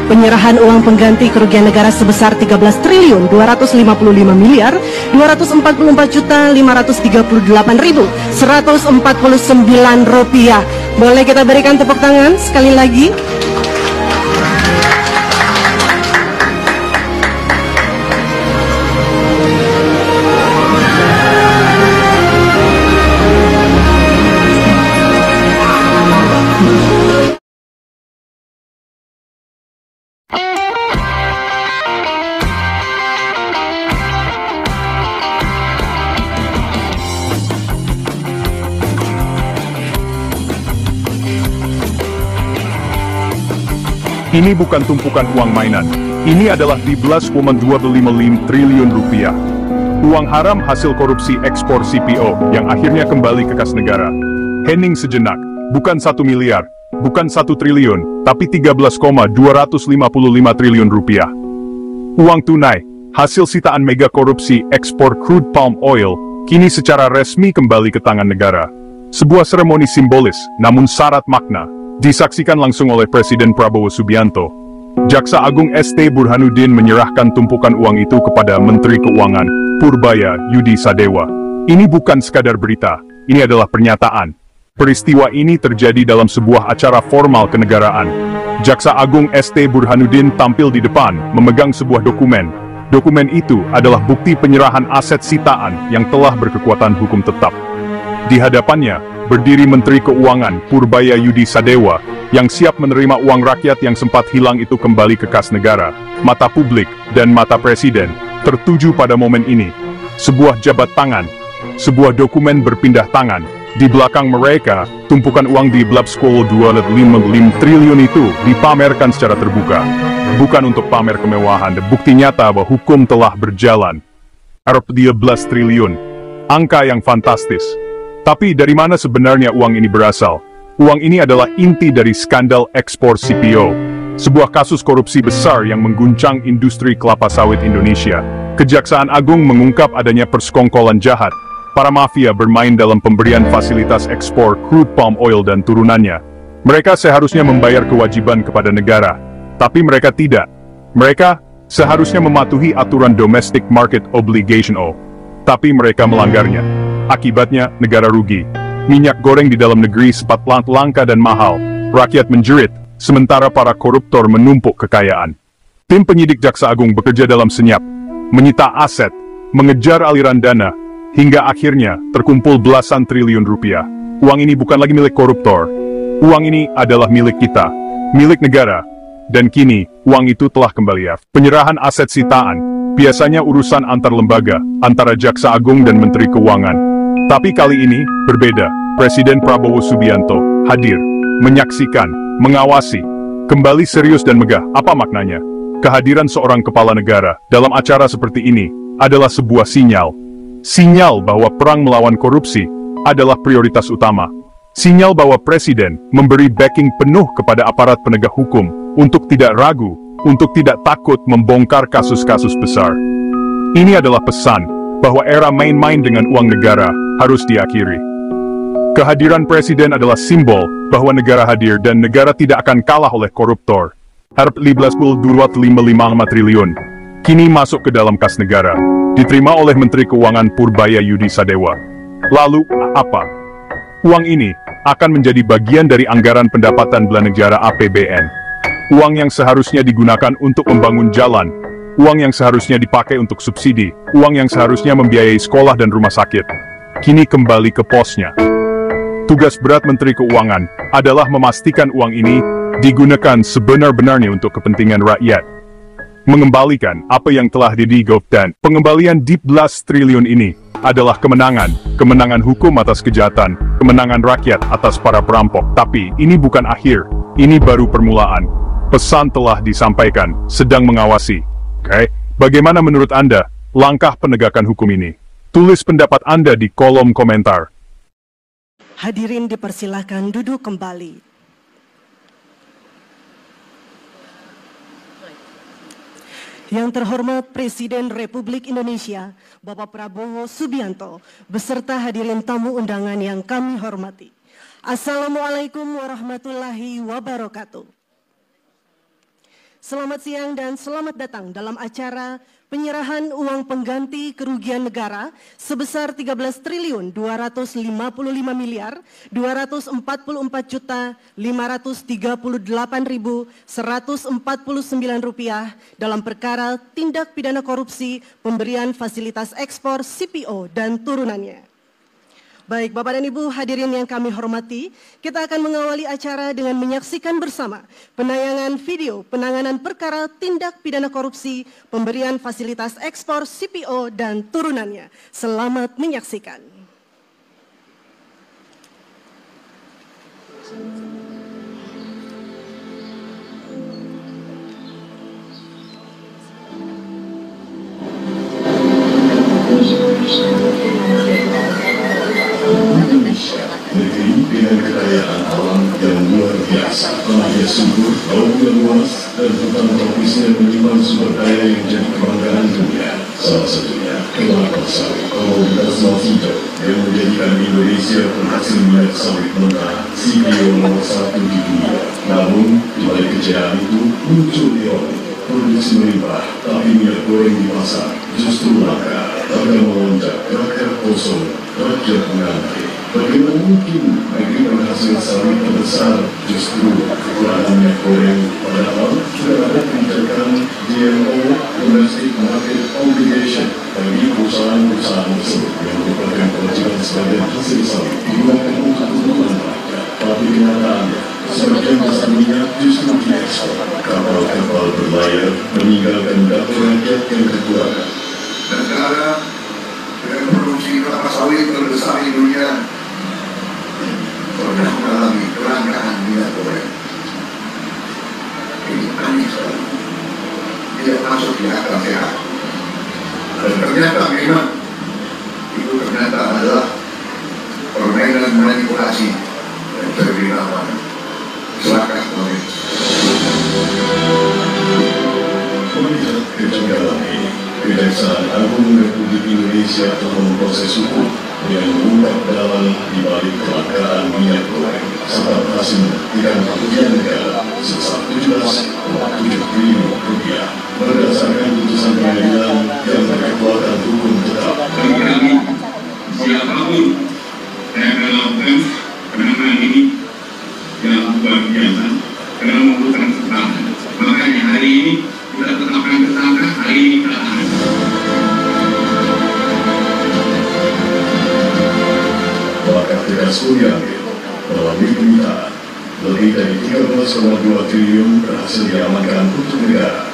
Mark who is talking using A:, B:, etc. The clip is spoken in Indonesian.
A: penyerahan uang pengganti kerugian negara sebesar 13 triliun 255 miliar 244 juta 538.149 rupiah. Boleh kita berikan tepuk tangan sekali lagi?
B: Ini bukan tumpukan uang mainan. Ini adalah 12,255 triliun rupiah. Uang haram hasil korupsi ekspor CPO yang akhirnya kembali ke kas negara. Hening sejenak, bukan 1 miliar, bukan 1 triliun, tapi 13,255 triliun rupiah. Uang tunai, hasil sitaan mega korupsi ekspor crude palm oil, kini secara resmi kembali ke tangan negara. Sebuah seremoni simbolis, namun syarat makna, disaksikan langsung oleh Presiden Prabowo Subianto. Jaksa Agung ST Burhanuddin menyerahkan tumpukan uang itu kepada Menteri Keuangan, Purbaya Yudi Sadewa. Ini bukan sekadar berita, ini adalah pernyataan. Peristiwa ini terjadi dalam sebuah acara formal kenegaraan. Jaksa Agung ST Burhanuddin tampil di depan, memegang sebuah dokumen. Dokumen itu adalah bukti penyerahan aset sitaan yang telah berkekuatan hukum tetap. Di hadapannya, berdiri Menteri Keuangan Purbaya Yudi Sadewa, yang siap menerima uang rakyat yang sempat hilang itu kembali ke kas negara. Mata publik dan mata Presiden tertuju pada momen ini. Sebuah jabat tangan, sebuah dokumen berpindah tangan. Di belakang mereka, tumpukan uang di Blabskolo 255 triliun itu dipamerkan secara terbuka. Bukan untuk pamer kemewahan, dan bukti nyata bahwa hukum telah berjalan. 12 triliun, angka yang fantastis. Tapi dari mana sebenarnya uang ini berasal? Uang ini adalah inti dari skandal ekspor CPO, sebuah kasus korupsi besar yang mengguncang industri kelapa sawit Indonesia. Kejaksaan Agung mengungkap adanya persekongkolan jahat. Para mafia bermain dalam pemberian fasilitas ekspor crude palm oil dan turunannya. Mereka seharusnya membayar kewajiban kepada negara, tapi mereka tidak. Mereka seharusnya mematuhi aturan Domestic Market Obligation O, tapi mereka melanggarnya. Akibatnya, negara rugi. Minyak goreng di dalam negeri sempat langka dan mahal. Rakyat menjerit, sementara para koruptor menumpuk kekayaan. Tim penyidik Jaksa Agung bekerja dalam senyap, menyita aset, mengejar aliran dana, hingga akhirnya terkumpul belasan triliun rupiah. Uang ini bukan lagi milik koruptor. Uang ini adalah milik kita, milik negara. Dan kini, uang itu telah kembali. Penyerahan aset sitaan, biasanya urusan antar lembaga, antara Jaksa Agung dan Menteri Keuangan. Tapi kali ini, berbeda. Presiden Prabowo Subianto hadir, menyaksikan, mengawasi. Kembali serius dan megah, apa maknanya? Kehadiran seorang kepala negara dalam acara seperti ini adalah sebuah sinyal. Sinyal bahwa perang melawan korupsi adalah prioritas utama. Sinyal bahwa Presiden memberi backing penuh kepada aparat penegak hukum untuk tidak ragu, untuk tidak takut membongkar kasus-kasus besar. Ini adalah pesan bahwa era main-main dengan uang negara harus diakhiri. Kehadiran Presiden adalah simbol bahwa negara hadir dan negara tidak akan kalah oleh koruptor. Harap 15,255 triliun kini masuk ke dalam kas negara, diterima oleh Menteri Keuangan Purbaya Yudi Sadewa. Lalu, apa? Uang ini akan menjadi bagian dari anggaran pendapatan belanja negara APBN. Uang yang seharusnya digunakan untuk membangun jalan, uang yang seharusnya dipakai untuk subsidi, uang yang seharusnya membiayai sekolah dan rumah sakit, kini kembali ke posnya. Tugas berat Menteri Keuangan adalah memastikan uang ini digunakan sebenar-benarnya untuk kepentingan rakyat. Mengembalikan apa yang telah didigofkan. Pengembalian 12 triliun ini adalah kemenangan. Kemenangan hukum atas kejahatan, kemenangan rakyat atas para perampok. Tapi ini bukan akhir, ini baru permulaan. Pesan telah disampaikan, sedang mengawasi. Oke, bagaimana menurut Anda langkah penegakan hukum ini? Tulis pendapat Anda di kolom komentar.
A: Hadirin dipersilahkan duduk kembali. Yang terhormat Presiden Republik Indonesia, Bapak Prabowo Subianto, beserta hadirin tamu undangan yang kami hormati. Assalamualaikum warahmatullahi wabarakatuh. Selamat siang dan selamat datang dalam acara penyerahan uang pengganti kerugian negara sebesar 13.255.244.539 rupiah dalam perkara tindak pidana korupsi pemberian fasilitas ekspor CPO dan turunannya. Baik, Bapak dan Ibu hadirin yang kami hormati, kita akan mengawali acara dengan menyaksikan bersama penayangan video penanganan perkara tindak pidana korupsi pemberian fasilitas ekspor CPO dan turunannya. Selamat menyaksikan.
C: Negeri dengan kekayaan alam yang luar biasa, tanahnya subur, lautnya luas, dan hutan tropisnya menyimpan sumber daya yang menjadi kebanggaan dunia. Salah satunya kelapa sawit, komoditas Malvido yang menjadikan Indonesia penghasil minyak sawit mentah CPO nomor 1 di dunia. Namun, di balik kejayaan itu muncul ironi. Produksi melimpah, tapi minyak goreng di pasar justru langka. Harga melonjak, rakyat kosong, rakyat mengantri. Bagaimana mungkin negeri penghasil sawit terbesar justru kekurangan minyak goreng, padahal sudah ada kebijakan DMO (Domestic Market Obligation) bagi perusahaan-perusahaan tersebut yang merupakan kewajiban sebagian hasil sawit digunakan untuk kebutuhan rakyat. Tapi kenyataannya, sebagian besar minyak justru diekspor. Kapal-kapal berlayar meninggalkan dapur rakyat yang kekurangan.
D: Negara dengan produksi kelapa sawit terbesar di dunia pernah mengalami kelangkaan minyak goreng. Ini aneh sekali, tidak masuk di akal sehat. Dan ternyata memang itu ternyata adalah permainan manipulasi dan terbilang celaka sekali.
C: Melihat kejanggalan ini, Kejaksaan Agung Republik Indonesia telah memproses hukum yang mengungkap dalam di balik kelangkaan minyak goreng serta berhasil membuktikan kerugian negara sebesar 17,7 triliun rupiah berdasarkan putusan pengadilan yang berkekuatan hukum tetap.
E: Bagi kami, siapapun yang melakukan penanganan ini yang luar biasa karena membutuhkan keterangan. Makanya hari ini kita tetapkan tersangka, hari ini kita tahan.
C: Bahkan tegas pun diambil melalui penyitaan lebih dari 13,2 triliun berhasil diamankan untuk negara.